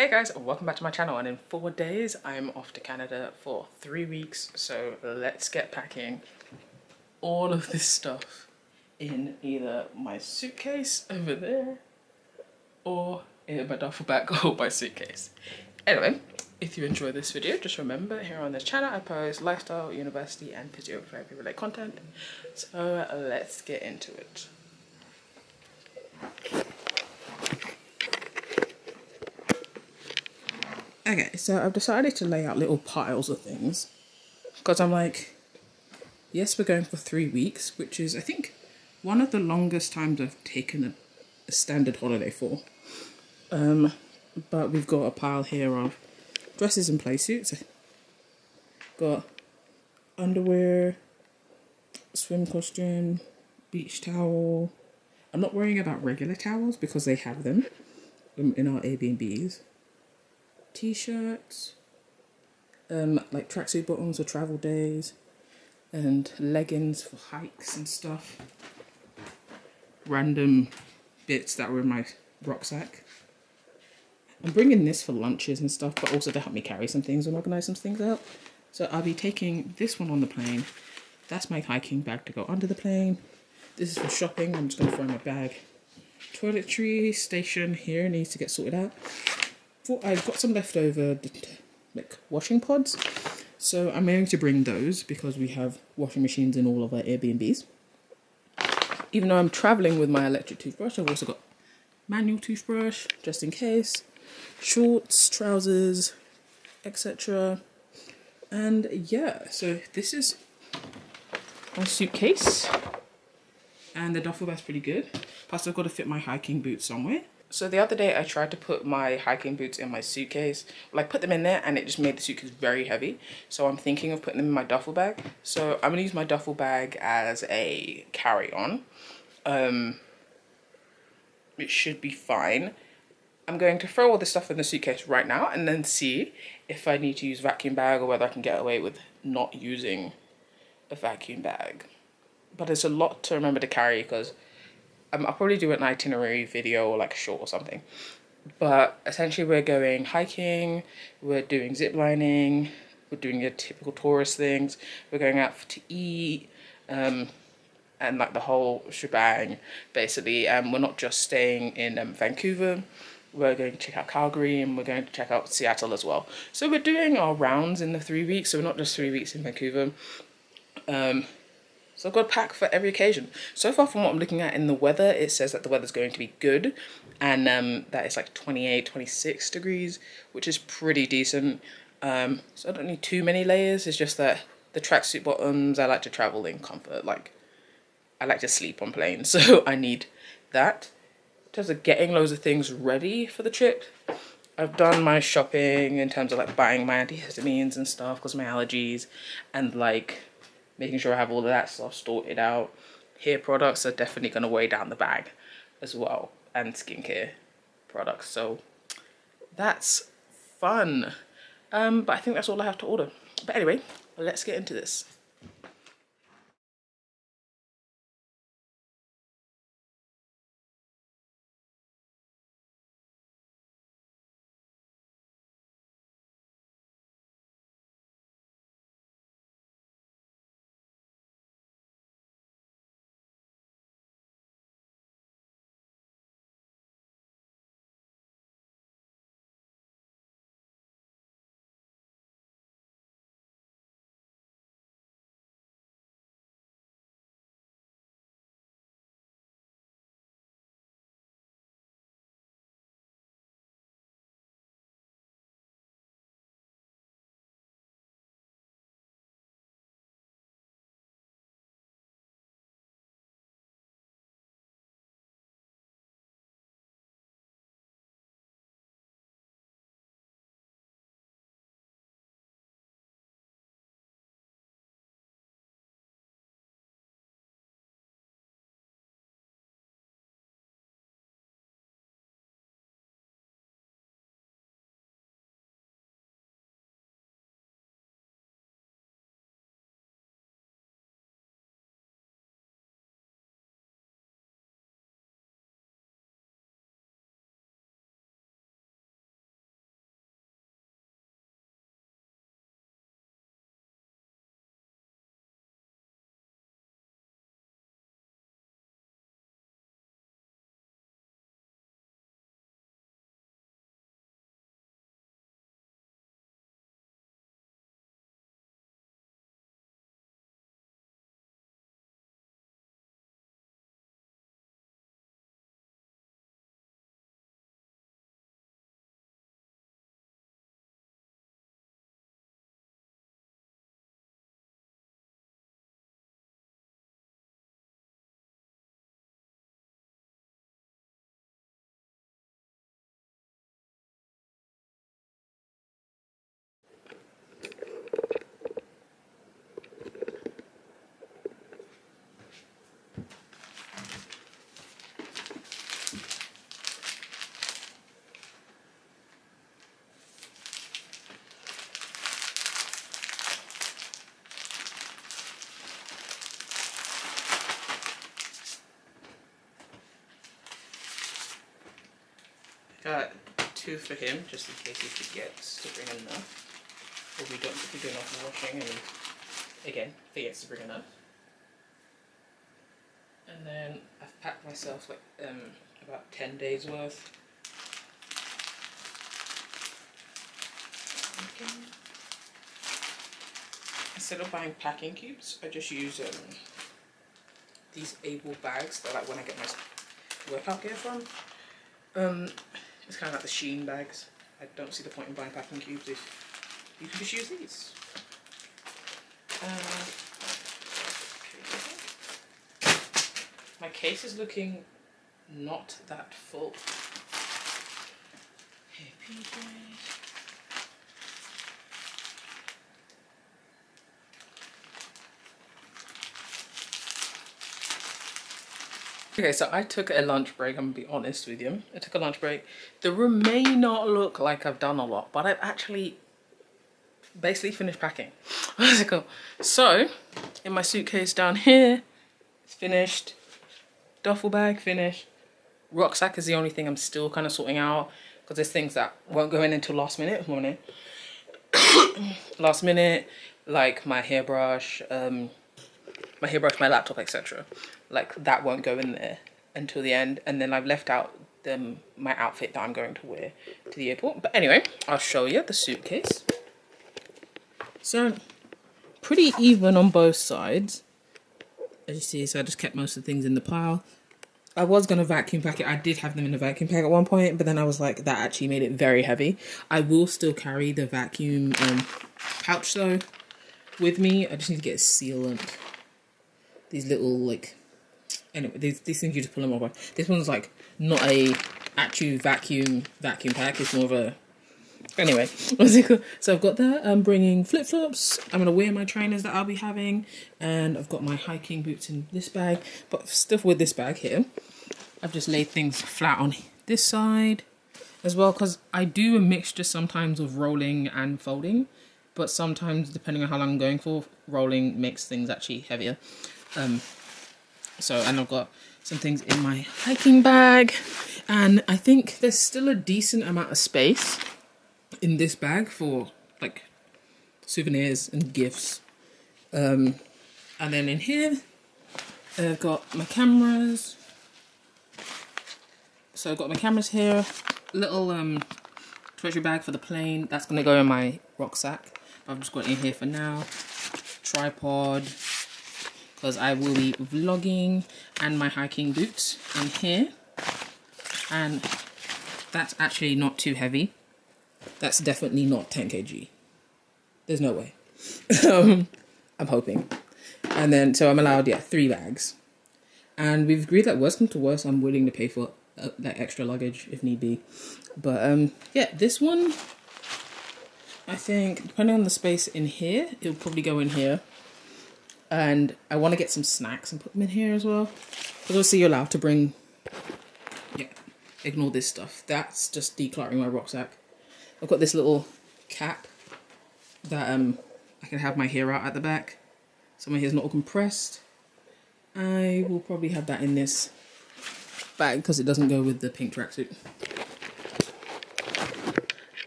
Hey guys, welcome back to my channel, and in 4 days I'm off to Canada for 3 weeks, so let's get packing all of this stuff in either my suitcase over there or in my duffel bag or my suitcase. Anyway, if you enjoy this video, just remember here on this channel I post lifestyle, university and physiotherapy related content, so let's get into it. Okay, so I've decided to lay out little piles of things because I'm like, yes, we're going for 3 weeks, which is, I think, one of the longest times I've taken a standard holiday for. But we've got a pile here of dresses and play suits. Got underwear, swim costume, beach towel. I'm not worrying about regular towels because they have them in our Airbnbs. T-shirts, like tracksuit bottoms for travel days, and leggings for hikes and stuff. Random bits that were in my rucksack. I'm bringing this for lunches and stuff, but also to help me carry some things and organise some things out. So I'll be taking this one on the plane. That's my hiking bag to go under the plane. This is for shopping. I'm just going to throw in my bag. Toiletry station here needs to get sorted out. I've got some leftover like washing pods, so I'm going to bring those because we have washing machines in all of our Airbnbs. Even though I'm traveling with my electric toothbrush, I've also got manual toothbrush just in case, shorts, trousers, etc. And yeah, so this is my suitcase, and the duffel bag's pretty good. Plus I've got to fit my hiking boots somewhere. So the other day I tried to put my hiking boots in my suitcase, like put them in there, and it just made the suitcase very heavy. So I'm thinking of putting them in my duffel bag. So I'm gonna use my duffel bag as a carry-on. It should be fine. I'm going to throw all this stuff in the suitcase right now and then see if I need to use a vacuum bag or whether I can get away with not using a vacuum bag. But it's a lot to remember to carry because I'll probably do an itinerary video or like a short or something. But essentially we're going hiking, we're doing zip lining, we're doing your typical tourist things, we're going out to eat, and like the whole shebang basically. And we're not just staying in Vancouver, we're going to check out Calgary and we're going to check out Seattle as well. So we're doing our rounds in the 3 weeks, so we're not just 3 weeks in Vancouver. So I've got a pack for every occasion. So far from what I'm looking at in the weather, it says that the weather's going to be good. And that it's like 28, 26 degrees, which is pretty decent. So I don't need too many layers. It's just that the tracksuit bottoms, I like to travel in comfort. Like, I like to sleep on planes, so I need that. In terms of getting loads of things ready for the trip, I've done my shopping in terms of like buying my antihistamines and stuff because of my allergies, and like making sure I have all of that stuff sorted out. Hair products are definitely going to weigh down the bag as well, and skincare products. So that's fun. But I think that's all I have to order. But anyway, let's get into this. Got 2 for him, just in case he forgets to bring enough. Or we don't, if we do enough washing and again, forgets to bring enough. And then I've packed myself like about 10 days worth. Okay. Instead of buying packing cubes, I just use these able bags. They're like when I get my workout gear from. It's kind of like the Shein bags. I don't see the point in buying packing cubes if you can just use these. My case is looking not that full. Hey, PJs. Okay, so I took a lunch break, I'm gonna be honest with you. I took a lunch break. The room may not look like I've done a lot, but I've actually basically finished packing. So, in my suitcase down here, it's finished. Duffel bag, finished. Rucksack is the only thing I'm still kind of sorting out, because there's things that won't go in until last minute. Last minute, like my hairbrush, my laptop, etc. Like that won't go in there until the end, and then I've left out my outfit that I'm going to wear to the airport. But anyway, I'll show you the suitcase. So pretty even on both sides, as you see. So I just kept most of the things in the pile. I was going to vacuum pack it. I did have them in a vacuum pack at one point, but then I was like, that actually made it very heavy. I will still carry the vacuum pouch though with me. I just need to get a sealant. These little like, anyway, these things you just pull them off. This one's like not a actual vacuum pack. It's more of a, anyway. So I've got that. I'm bringing flip-flops. I'm gonna wear my trainers that I'll be having, and I've got my hiking boots in this bag. But still with this bag here, I've just laid things flat on this side as well, because I do a mixture sometimes of rolling and folding, but sometimes depending on how long I'm going for, rolling makes things actually heavier. And I've got some things in my hiking bag, and I think there's still a decent amount of space in this bag for like souvenirs and gifts. And then in here I've got my cameras. So I've got my cameras here, little treasury bag for the plane. That's gonna go in my rucksack. I've just got it in here for now. Tripod, because I will be vlogging, and my hiking boots in here. And that's actually not too heavy. That's definitely not 10 kg. There's no way. I'm hoping. And then, so I'm allowed, 3 bags. And we've agreed that worst comes to worst, I'm willing to pay for that extra luggage if need be. But yeah, this one, I think, depending on the space in here, it'll probably go in here. And I want to get some snacks and put them in here as well. Because obviously you're allowed to bring, ignore this stuff. That's just decluttering my rucksack. I've got this little cap that I can have my hair out at the back, so my hair's not all compressed. I will probably have that in this bag because it doesn't go with the pink tracksuit.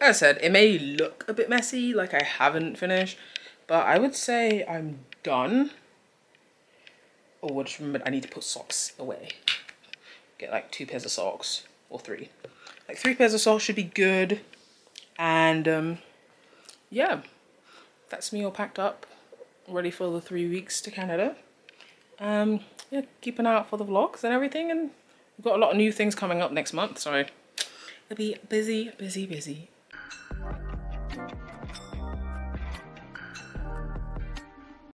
As I said, it may look a bit messy, like I haven't finished, but I would say I'm done. Oh, I just remembered I need to put socks away. Get like 2 pairs of socks, or 3. Like 3 pairs of socks should be good. And yeah, that's me all packed up, ready for the 3 weeks to Canada. Yeah, keep an eye out for the vlogs and everything, and we've got a lot of new things coming up next month, so it'll be busy, busy, busy.